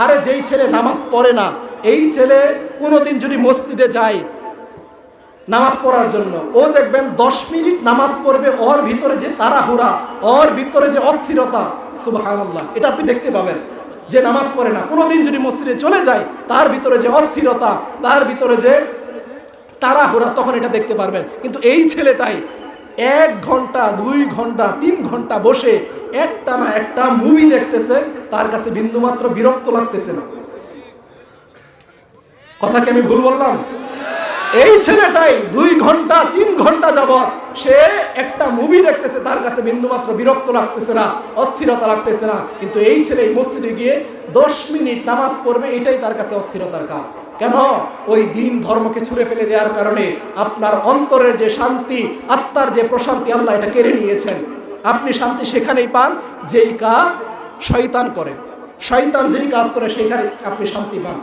আরে যেই ছেলে নামাজ পড়ে না, এই ছেলে কোনোদিন যদি মসজিদে যায় নামাজ পড়ার জন্য, ও দেখবেন 10 মিনিট নামাজ পড়বে, ওর ভিতরে যে তাড়াহুড়া, ওর ভিতরে যে অস্থিরতা, সুবহানাল্লাহ, এটা আপনি দেখতে পাবেন। যে নামাজ পড়ে না, কোনোদিন যদি মসজিদে চলে যায়, তার ভিতরে যে অস্থিরতা, তার ভিতরে যে তাড়াহুড়া, তখন এটা দেখতে পারবেন। কিন্তু এই ছেলেটাই 1 ঘন্টা 2 ঘন্টা 3 ঘন্টা বসে একটানা একটা মুভি দেখতেছে, তার কাছে বিন্দুমাত্র বিরক্ত লাগতেছে না। কথা কি আমি ভুল বললাম? এই ছেলেটাই 2 ঘন্টা 3 ঘন্টা যাবত সে একটা মুভি দেখতেছে, তার কাছে বিন্দুমাত্র বিরক্ত লাগতেছে না, অস্থিরতা লাগতেছে না। কিন্তু এই ছেলে মসজিদে গিয়ে 10 মিনিট নামাজ পড়বে, এটাই তার কাছে অস্থিরতার কাজ। কেন? ওই দিন ধর্মকে ছুঁড়ে ফেলে দেওয়ার কারণে আপনার অন্তরের যে শান্তি, আত্মার যে প্রশান্তি, আল্লাহ এটা কেড়ে নিয়েছেন। আপনি শান্তি সেখানেই পান যেই কাজ শয়তান করে। শয়তান যেই কাজ করে সেখানে আপনি শান্তি পান।